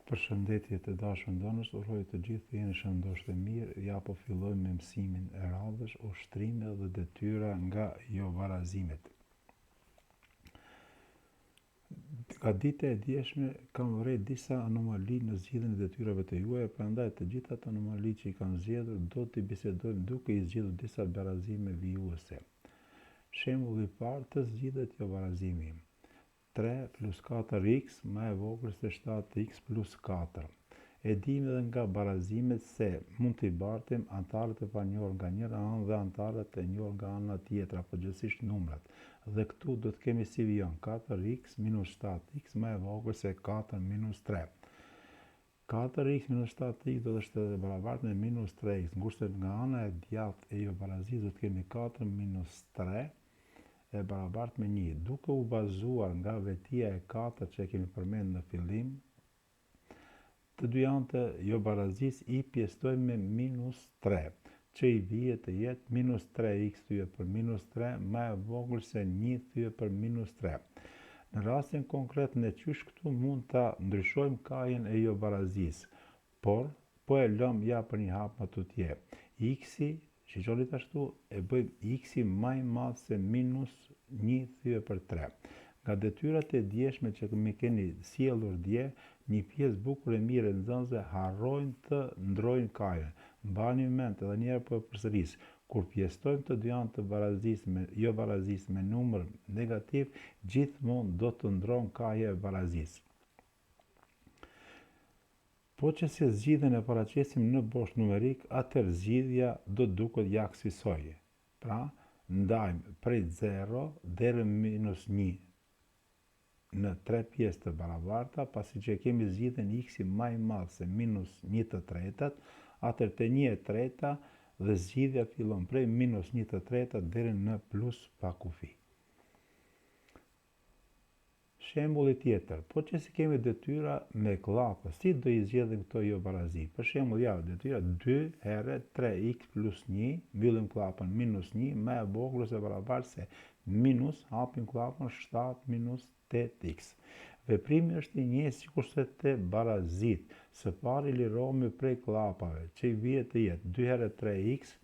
Përshëndetje të dashur ndonës, uroj të gjithë të jeni shëndoshtë e mirë. Ja po fillojmë me mësimin e radhës, ushtrime dhe detyra nga jovarazimet. Ka dite e djeshme kam vërejt disa anomali në zgjidhjen e detyrave të juaja, prandaj të gjitha ato anomali që i kam zgjedhur do t'i bisedojmë duke i zgjedhur disa barazime vijuese. Shembulli i parë të zgjidhet jovarazimi. 3 plus 4x më e vogël se 7x plus 4. E dim edhe nga barazimet se mund t'i bartim antarët e panjohur nga njëra anë dhe antarët e njohur nga ana tjetra, përgjithsisht numrat. Dhe këtu do të kemi si vijon 4x minus 7x më e vogël se 4 minus 3. 4x minus 7x do të ishte barabartë me minus 3x, ngurse nga ana e djathtë e jobarazisë do të kemi 4 minus 3 e barabartë me 1. Duke u bazuar nga vetia e 4 që e kemi përmendur në fillim, të dy anët e jobarazisë i pjestojmë me minus 3, që i bie të jetë minus 3x thyje për minus 3 më e vogël se 1 thyje për minus 3. Në rastin konkret në qysh këtu mund ta ndryshojmë kajen e jobarazisë, por po e lëm ja për një hap më tutje. X-i shiqoni ashtu e bëjmë x-i më i madh se minus 1 thyje për 3. Nga detyrat e djeshme që mi keni sjellur dje, një pjesë bukur e mirë e nxënësve harrojnë të ndrojnë kajen. Mbani mend edhe një herë po e përsëris, kur pjestojmë të dy anët të jobarazisë me numër negativ, gjithmonë do të ndron kaja e barazisë. Po që se zgjidhjen e paraqesim në bosh numerik, atëherë zgjidhja do duket ja kësaj. Pra, ndajmë prej 0 deri minus 1 në 3 pjesë të barabarta, pasi që kemi zgjidhjen x-i më i madh se minus 1/3, atëherë te 1/3 dhe zgjidhja fillon prej minus 1/3 deri në plus pa kufi. Shembulli tjetër, po që si kemi detyra me klapë, si do i zgjedhim këto jobarazi? Për shembull, ja, detyra 2 herë 3x plus 1, mbyllim klapën minus 1, më e vogël ose barabartë se minus, hapim klapën 7 minus 8x. Veprimi është i njëjtë sikurse te barazit. Së pari lirohemi prej klapave, që i bie të jetë 2 herë 3x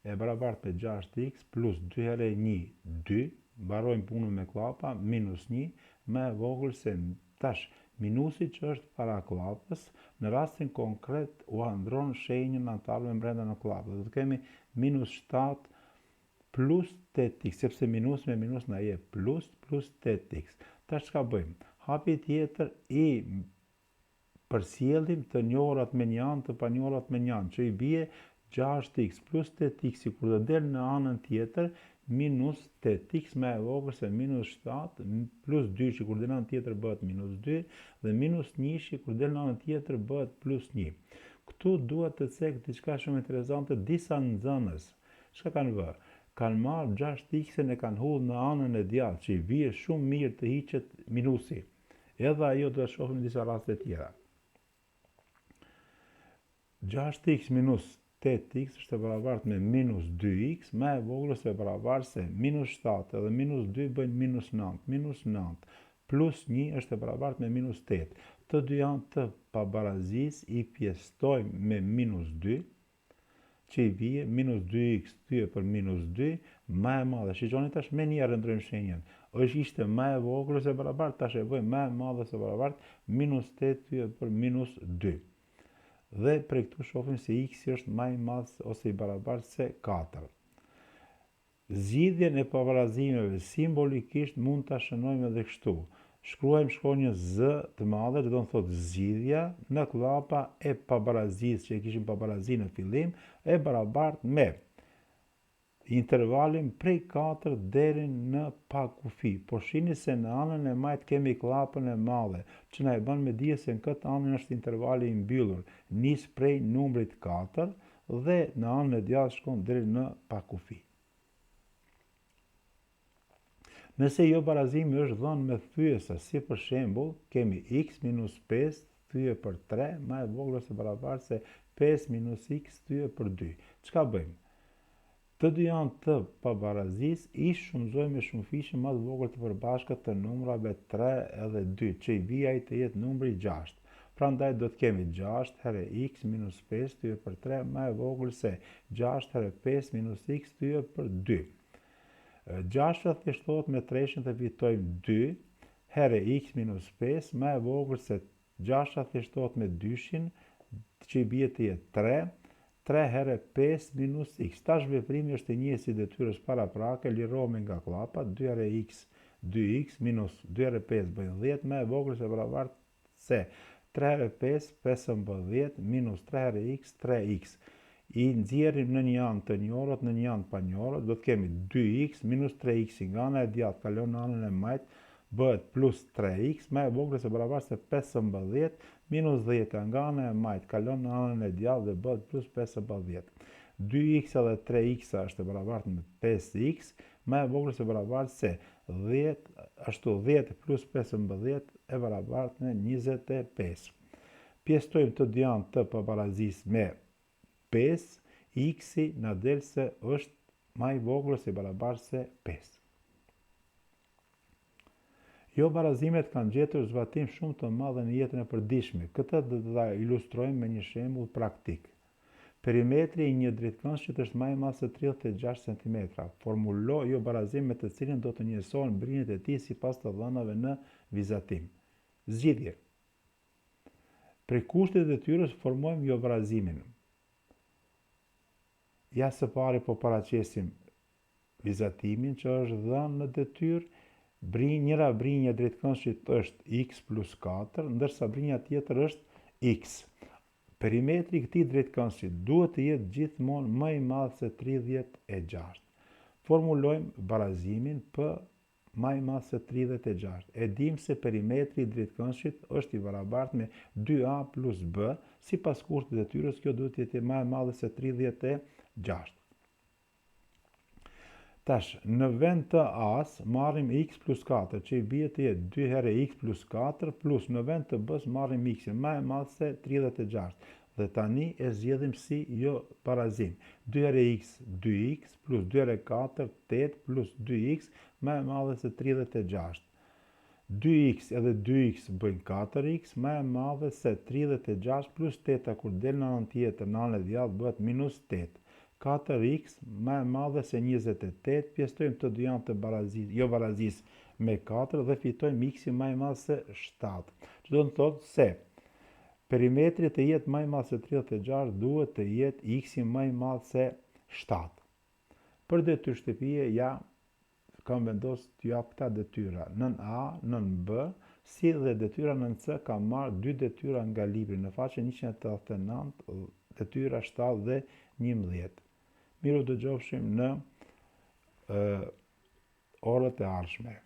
e barabartë me 6x plus 2 herë 1, 2, mbarojmë punën me klapa, minus 1, më e vogël se tash minusi që është para klapës, në rastin konkret u handron shenjën antarëve brenda në klapë. Do të kemi minus 7 plus 8x, sepse minus me minus na jep plus 8x. Tash çka bëjmë? Hapi tjetër i përsjellim të njohurat me një anë, të panjohurat me një anë, që i bie 6x plus 8x kur do del në anën tjetër, minus 8x më e vogël se minus 7 plus 2 që kur del në anën tjetër bëhet minus 2 dhe minus 1 që kur del në anën tjetër bëhet plus 1. Këtu duhet të cek diçka shumë interesante. Disa nxënës çka kanë bërë? Kanë marrë 6x-in e kanë hudhur në anën e djathtë, që i bie shumë mirë të hiqet minusi. Edhe ajo do të shohim në disa raste tjera. 6x minus 8x është e barabartë me minus 2x, më e vogël ose e barabartë se minus 7 edhe minus 2 bëjnë minus 9. Minus 9 plus 1 është e barabartë me minus 8. Të dy anët të pabarazisë i pjestojmë me minus 2, që i bie minus 2x thyje për minus 2, më e madhe. Shiqoni tash me një ndrojmë shenjën. Është ishte më e vogël ose e barabartë, tash e bëjmë më e madhe ose barabartë minus 8 thyje për minus 2. Dhe prej këtu shohim se x është më i madh ose i barabartë se 4. Zgjidhjen e pabarazimeve simbolikisht mund ta shënojmë edhe kështu. Shkruajmë shkronjën z të madhe, që do të thotë zgjidhja në klapa e pabarazisë, që e kishim pabarazinë në fillim, e barabartë me intervalin prej 4 deri në pa kufi. Por shihni se në anën e majt kemi klapën e madhe, që na e bën me dije se në këtë anën është intervali i mbyllur, nis prej numrit 4 dhe në anën e djathtë shkon deri në pa kufi. Nëse jobarazimi është dhënë me thyesa, si për shembull, kemi x minus 5 thyje për 3 më e vogël ose barabartë se 5 minus x thyje për 2. Çka bëjmë? Të dy anët të pabarazisë i shumëzojmë me shumëfishën më të vogël të përbashkët të numrave 3 edhe 2, që i bie ai të jetë numri 6. Prandaj do të kemi 6 herë x minus 5 2 për 3 më e vogël se 6 herë 5 minus x 2 për 2. 6 thjeshtohet me 3 dhe fitojmë 2 herë x minus 5 më e vogël se 6 thjeshtohet me 2 që i bie të jetë 3 herë 5 minus x. Tash veprimi është i njëjtë si detyrës paraprake, lirohemi nga klapa, 2 herë x 2x minus 2 herë 5 bëjnë 10 më e vogël se barabartë se 3 herë 5 15 minus 3 herë x 3x. I nxjerrim në një anë të njëjtat në një anë pa njëjtat, do të kemi 2x minus 3x nga ana e djathtë kalon në anën e majtë, bëhet plus 3x më e vogël se barabartë se 15 minus 10 nga ana e majtë kalon në anën e djathtë dhe bëhet plus 15. 2x edhe 3x është e barabartë me 5x më e vogël se barabartë se 10 ashtu 10 plus 15 e barabartë me 25. Pjestojmë të dy anët të pabarazisë me 5, x-i na del se është më i vogël ose i barabartë se 5. Jo barazimet kanë gjetur zbatim shumë të madh në jetën e përditshme. Këtë do ta ilustrojmë me një shembull praktik. Perimetri i një drejtkëndshit është më i madh se 36 cm. Formulo jo barazim me të cilin do të njësohen brinjët e tij sipas të dhënave në vizatim. Zgjidhje. Prej kushtit të detyrës formojmë jo barazimin. Ja së pari po paraqesim vizatimin që është dhënë në detyrë. Njëra brinjë e drejtkëndshit është x plus 4, ndërsa brinja tjetër është x. Perimetri i këtij drejtkëndshi duhet të jetë gjithmonë më i madh se 36. Formulojmë barazimin p më i madh se 36. E dim se perimetri i drejtkëndshit është i barabartë me 2a plus b, sipas kushtit të detyrës kjo duhet të jetë më e madhe se 36. Tash, në vend të a-s marrim x plus 4, që i bie të jetë 2 herë x plus 4, plus në vend të b-s marrim x-in, më e madh se 36. Dhe tani e zgjedhim si jo barazim. 2 herë x 2x plus 2 herë 4 8 plus 2x më e madhe se 36. 2x edhe 2x bëjnë 4x, më e madhe se 36 plus 8 kur del në anën tjetër, në anën e djathtë bëhet minus 8. 4x më e madhe se 28, pjestojmë të dy anët të jo barazisë me 4 dhe fitojmë x-i më i madh se 7. Që do të thotë se perimetri të jetë më i madh se 36 duhet të jetë x-i më i madh se 7. Për detyrë shtëpie ja kam vendosur t'ju jap këta detyra. Nën A, nën B, si dhe detyra nën C kam marrë dy detyra nga libri në faqen 189, detyra 7 dhe 11. Miru dëgjofshim në orët e ardhshme.